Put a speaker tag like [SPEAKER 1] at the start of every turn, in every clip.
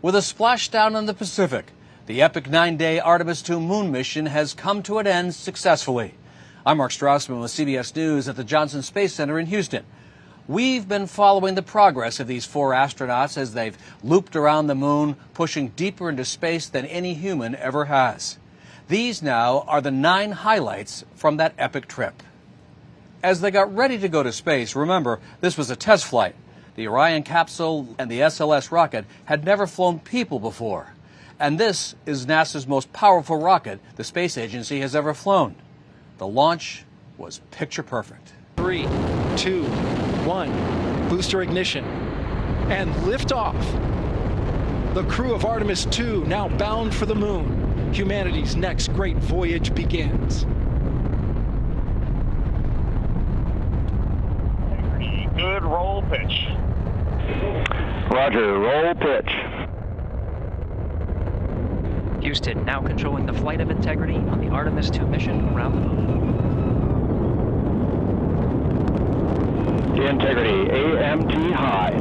[SPEAKER 1] With a splashdown in the Pacific, the epic 9-day Artemis II moon mission has come to an end successfully. I'm Mark Strassman with CBS News at the Johnson Space Center in Houston. We've been following the progress of these 4 astronauts as they've looped around the moon, pushing deeper into space than any human ever has. These now are the 9 highlights from that epic trip. As they got ready to go to space, remember, this was a test flight. The Orion capsule and the SLS rocket had never flown people before. And this is NASA's most powerful rocket the space agency has ever flown. The launch was picture perfect.
[SPEAKER 2] 3, 2, 1, booster ignition, and liftoff. The crew of Artemis II now bound for the moon. Humanity's next great voyage begins.
[SPEAKER 3] Good roll pitch.
[SPEAKER 4] Roger, roll pitch.
[SPEAKER 5] Houston now controlling the flight of integrity on the Artemis II mission around the moon.
[SPEAKER 4] Integrity, AMT high.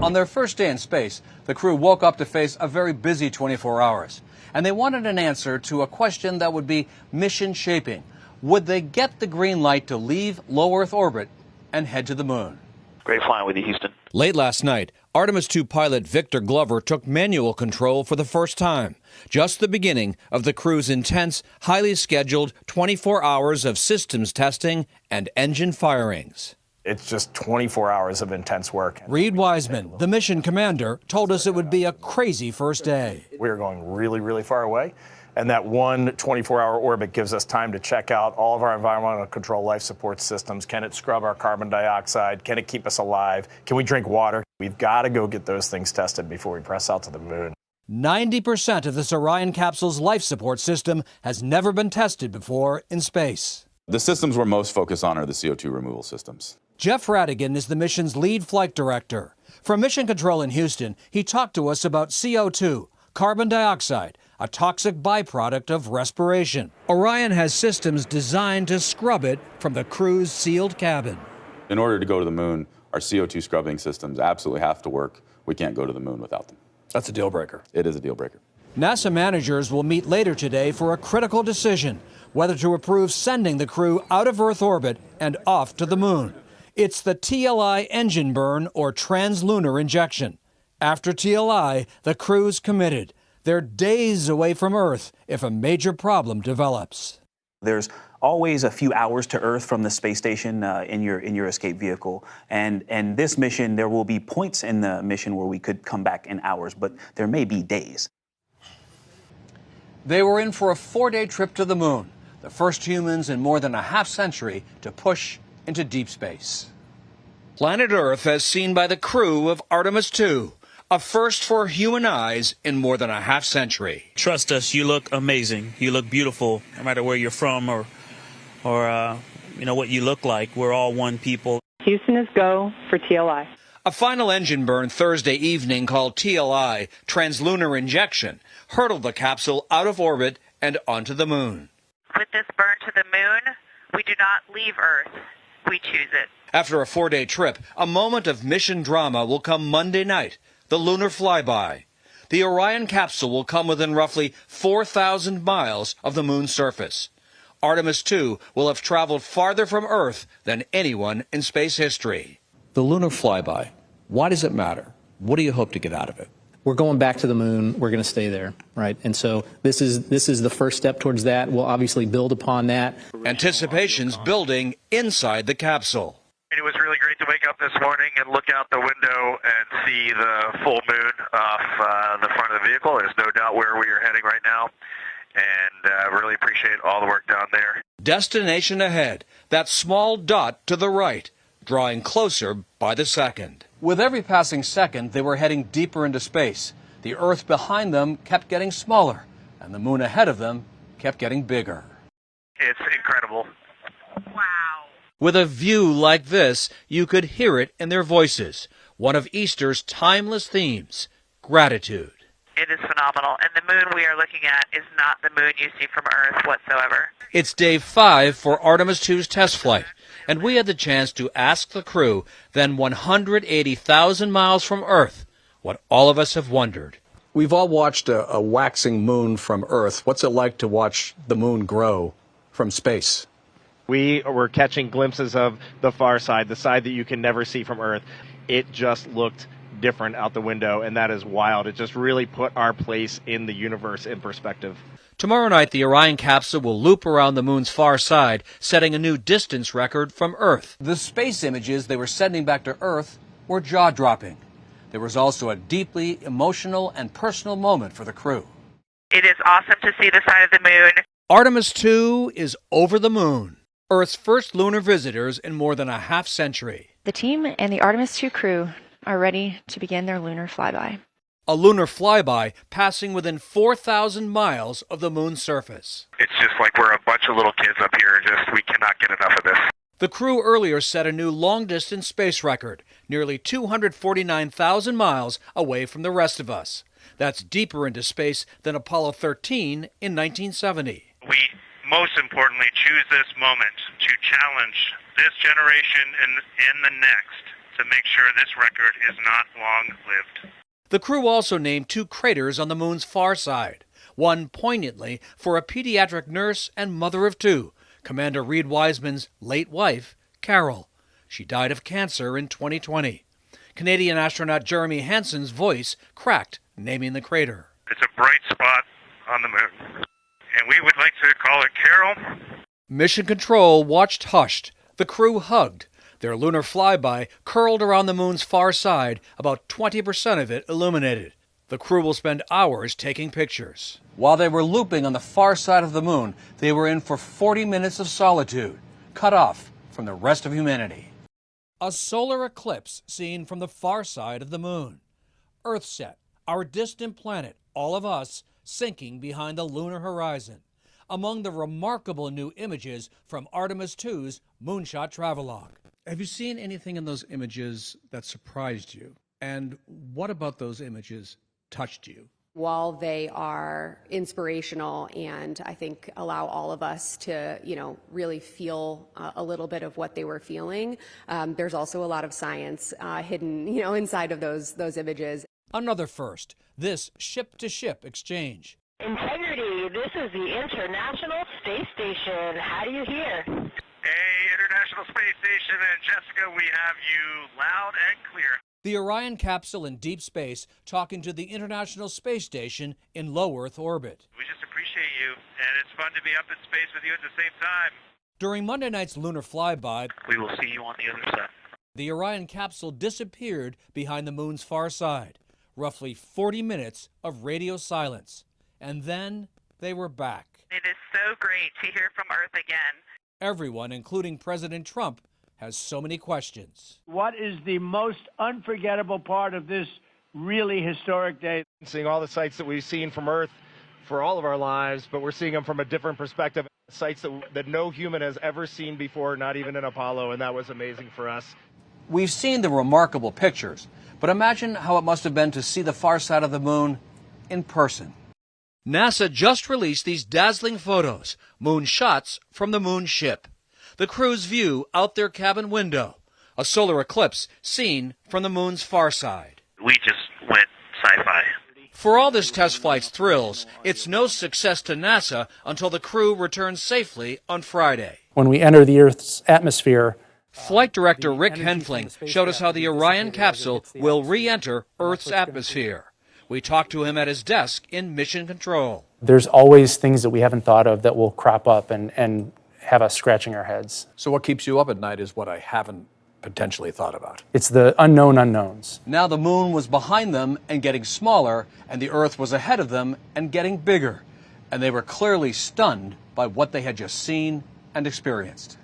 [SPEAKER 1] On their first day in space, the crew woke up to face a very busy 24 hours. And they wanted an answer to a question that would be mission shaping. Would they get the green light to leave low Earth orbit and head to the moon?
[SPEAKER 3] Great flying with you, Houston.
[SPEAKER 1] Late last night, Artemis II pilot Victor Glover took manual control for the first time. Just the beginning of the crew's intense, highly scheduled 24 hours of systems testing and engine firings.
[SPEAKER 6] It's just 24 hours of intense work.
[SPEAKER 1] Reed Wiseman, the mission commander, told us it would be a crazy first day.
[SPEAKER 6] We are going really, really far away. And that one 24-hour orbit gives us time to check out all of our environmental control life support systems. Can it scrub our carbon dioxide? Can it keep us alive? Can we drink water? We've got to go get those things tested before we press out to the moon.
[SPEAKER 1] 90% of this Orion capsule's life support system has never been tested before in space.
[SPEAKER 7] The systems we're most focused on are the CO2 removal systems.
[SPEAKER 1] Jeff Radigan is the mission's lead flight director. From Mission Control in Houston, he talked to us about CO2, carbon dioxide, a toxic byproduct of respiration. Orion has systems designed to scrub it from the crew's sealed cabin.
[SPEAKER 7] In order to go to the moon, our CO2 scrubbing systems absolutely have to work. We can't go to the moon without them.
[SPEAKER 1] That's a deal breaker.
[SPEAKER 7] It is a deal breaker.
[SPEAKER 1] NASA managers will meet later today for a critical decision, whether to approve sending the crew out of Earth orbit and off to the moon. It's the TLI engine burn or trans-lunar injection. After TLI, the crew's committed. They're days away from Earth if a major problem develops.
[SPEAKER 8] There's always a few hours to Earth from the space station in your escape vehicle. And this mission, there will be points in the mission where we could come back in hours, but there may be days.
[SPEAKER 1] They were in for a 4-day trip to the moon, the first humans in more than a half-century to push into deep space. Planet Earth as seen by the crew of Artemis II. A first for human eyes in more than a half-century.
[SPEAKER 9] Trust us, you look amazing. You look beautiful, no matter where you're from or what you look like. We're all one people.
[SPEAKER 10] Houston is go for TLI.
[SPEAKER 1] A final engine burn Thursday evening called TLI, Trans-lunar injection, hurtled the capsule out of orbit and onto the moon.
[SPEAKER 11] With this burn to the moon, we do not leave Earth. We choose it.
[SPEAKER 1] After a 4-day trip, a moment of mission drama will come Monday night. The lunar flyby. The Orion capsule will come within roughly 4,000 miles of the moon's surface. Artemis II will have traveled farther from Earth than anyone in space history. The lunar flyby, why does it matter? What do you hope to get out of it?
[SPEAKER 12] We're going back to the moon. We're going to stay there, right? And so this is the first step towards that. We'll obviously build upon that.
[SPEAKER 1] Anticipation's building inside the capsule.
[SPEAKER 3] It was really great to wake up this morning and look out the window and see the full moon off the front of the vehicle. There's no doubt where we are heading right now, and really appreciate all the work down there.
[SPEAKER 1] Destination ahead, that small dot to the right, drawing closer by the second. With every passing second, they were heading deeper into space. The Earth behind them kept getting smaller, and the moon ahead of them kept getting bigger.
[SPEAKER 3] It's incredible.
[SPEAKER 11] Wow.
[SPEAKER 1] With a view like this, you could hear it in their voices. One of Easter's timeless themes, gratitude.
[SPEAKER 11] It is phenomenal. And the moon we are looking at is not the moon you see from Earth whatsoever.
[SPEAKER 1] It's day 5 for Artemis II's test flight, and we had the chance to ask the crew, then 180,000 miles from Earth, what all of us have wondered. We've all watched a waxing moon from Earth. What's it like to watch the moon grow from space?
[SPEAKER 13] We were catching glimpses of the far side, the side that you can never see from Earth. It just looked different out the window, and that is wild. It just really put our place in the universe in perspective.
[SPEAKER 1] Tomorrow night, the Orion capsule will loop around the moon's far side, setting a new distance record from Earth. The space images they were sending back to Earth were jaw-dropping. There was also a deeply emotional and personal moment for the crew.
[SPEAKER 11] It is awesome to see the side of the moon.
[SPEAKER 1] Artemis II is over the moon, Earth's first lunar visitors in more than a half-century.
[SPEAKER 14] The team and the Artemis II crew are ready to begin their lunar flyby.
[SPEAKER 1] A lunar flyby passing within 4,000 miles of the moon's surface.
[SPEAKER 3] It's just like we're a bunch of little kids up here. We cannot get enough of this.
[SPEAKER 1] The crew earlier set a new long-distance space record, nearly 249,000 miles away from the rest of us. That's deeper into space than Apollo 13 in 1970.
[SPEAKER 15] We, most importantly, choose this moment to challenge this generation and the next to make sure this record is not long-lived.
[SPEAKER 1] The crew also named 2 craters on the moon's far side, one poignantly for a pediatric nurse and mother of 2, Commander Reed Wiseman's late wife, Carol. She died of cancer in 2020. Canadian astronaut Jeremy Hansen's voice cracked, naming the crater.
[SPEAKER 15] It's a bright spot on the moon, and we would like to call it Carol.
[SPEAKER 1] Mission Control watched hushed. The crew hugged. Their lunar flyby curled around the moon's far side, about 20% of it illuminated. The crew will spend hours taking pictures. While they were looping on the far side of the moon, they were in for 40 minutes of solitude, cut off from the rest of humanity. A solar eclipse seen from the far side of the moon. Earthset, our distant planet, all of us, sinking behind the lunar horizon. Among the remarkable new images from Artemis II's moonshot travelogue. Have you seen anything in those images that surprised you? And what about those images touched you?
[SPEAKER 16] While they are inspirational and I think allow all of us to, really feel a little bit of what they were feeling, there's also a lot of science hidden, inside of those images.
[SPEAKER 1] Another first, this ship-to-ship exchange.
[SPEAKER 17] Integrity, this is the International Space Station. How do you hear?
[SPEAKER 15] Hey, International Space Station and Jessica, we have you loud and clear.
[SPEAKER 1] The Orion capsule in deep space talking to the International Space Station in low Earth orbit.
[SPEAKER 15] We just appreciate you, and it's fun to be up in space with you at the same time.
[SPEAKER 1] During Monday night's lunar flyby,
[SPEAKER 15] we will see you on the other side.
[SPEAKER 1] The Orion capsule disappeared behind the moon's far side. Roughly 40 minutes of radio silence. And then they were back.
[SPEAKER 11] It is so great to hear from Earth again.
[SPEAKER 1] Everyone, including President Trump, has so many questions.
[SPEAKER 18] What is the most unforgettable part of this really historic day?
[SPEAKER 13] Seeing all the sights that we've seen from Earth for all of our lives, but we're seeing them from a different perspective. Sights that no human has ever seen before, not even in Apollo, and that was amazing for us.
[SPEAKER 1] We've seen the remarkable pictures, but imagine how it must have been to see the far side of the moon in person. NASA just released these dazzling photos, moon shots from the moon ship. The crew's view out their cabin window, a solar eclipse seen from the moon's far side.
[SPEAKER 15] We just went sci-fi.
[SPEAKER 1] For all this test flight's thrills, it's no success to NASA until the crew returns safely on Friday.
[SPEAKER 19] When we enter the Earth's atmosphere,
[SPEAKER 1] Flight Director Rick Henfling showed us how the Orion capsule will re-enter Earth's atmosphere. We talked to him at his desk in Mission Control.
[SPEAKER 19] There's always things that we haven't thought of that will crop up and have us scratching our heads.
[SPEAKER 1] So what keeps you up at night is what I haven't potentially thought about.
[SPEAKER 19] It's the unknown unknowns.
[SPEAKER 1] Now the moon was behind them and getting smaller, and the Earth was ahead of them and getting bigger. And they were clearly stunned by what they had just seen and experienced.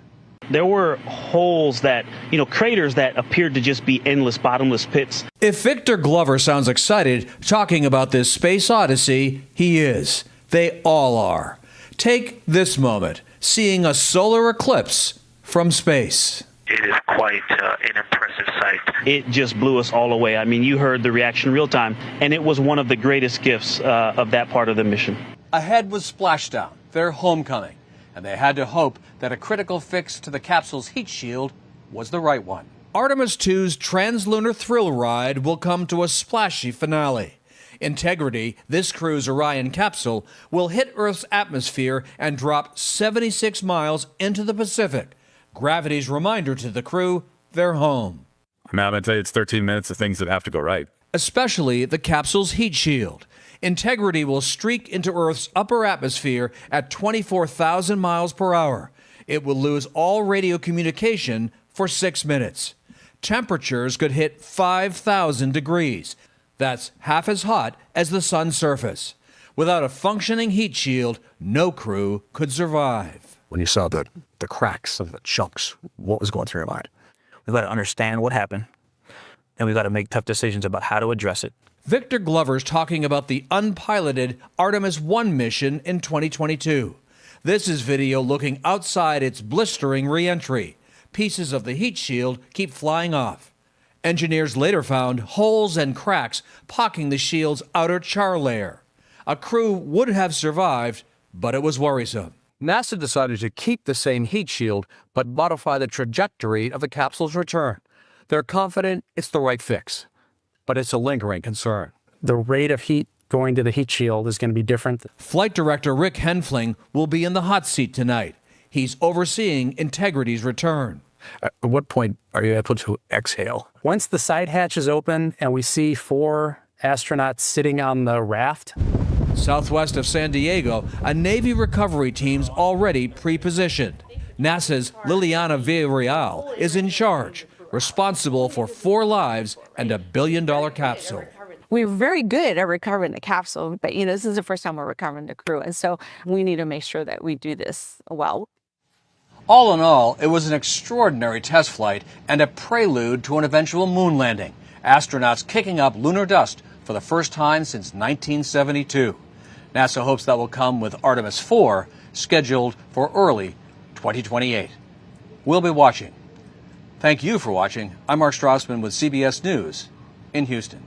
[SPEAKER 20] There were holes that, craters that appeared to just be endless, bottomless pits.
[SPEAKER 1] If Victor Glover sounds excited talking about this space odyssey, he is. They all are. Take this moment, seeing a solar eclipse from space.
[SPEAKER 15] It is quite an impressive sight.
[SPEAKER 20] It just blew us all away. I mean, you heard the reaction real time, and it was one of the greatest gifts of that part of the mission.
[SPEAKER 1] Ahead was splashdown, their homecoming, and they had to hope that a critical fix to the capsule's heat shield was the right one. Artemis II's Trans-lunar thrill ride will come to a splashy finale. Integrity, this crew's Orion capsule, will hit Earth's atmosphere and drop 76 miles into the Pacific. Gravity's reminder to the crew they're home.
[SPEAKER 21] I'm going to tell you, it's 13 minutes of things that have to go right.
[SPEAKER 1] Especially the capsule's heat shield. Integrity will streak into Earth's upper atmosphere at 24,000 miles per hour. It will lose all radio communication for 6 minutes. Temperatures could hit 5,000 degrees. That's half as hot as the sun's surface. Without a functioning heat shield, no crew could survive.
[SPEAKER 22] When you saw the cracks of the chunks, what was going through your mind?
[SPEAKER 23] We've got to understand what happened, and we've got to make tough decisions about how to address it.
[SPEAKER 1] Victor Glover's talking about the unpiloted Artemis I mission in 2022. This is video looking outside its blistering re-entry. Pieces of the heat shield keep flying off. Engineers later found holes and cracks pocking the shield's outer char layer. A crew would have survived, but it was worrisome.
[SPEAKER 24] NASA decided to keep the same heat shield, but modify the trajectory of the capsule's return. They're confident it's the right fix, but it's a lingering concern.
[SPEAKER 19] The rate of heat going to the heat shield is going to be different.
[SPEAKER 1] Flight Director Rick Henfling will be in the hot seat tonight. He's overseeing Integrity's return.
[SPEAKER 22] At what point are you able to exhale?
[SPEAKER 19] Once the side hatch is open and we see 4 astronauts sitting on the raft.
[SPEAKER 1] Southwest of San Diego, a Navy recovery team's already pre-positioned. NASA's Liliana Villarreal is in charge, responsible for 4 lives and a $1 billion capsule.
[SPEAKER 25] We're very good at recovering the capsule, but this is the first time we're recovering the crew, and so we need to make sure that we do this well.
[SPEAKER 1] All in all, it was an extraordinary test flight and a prelude to an eventual moon landing. Astronauts kicking up lunar dust for the first time since 1972. NASA hopes that will come with Artemis IV, scheduled for early 2028. We'll be watching. Thank you for watching. I'm Mark Strassman with CBS News in Houston.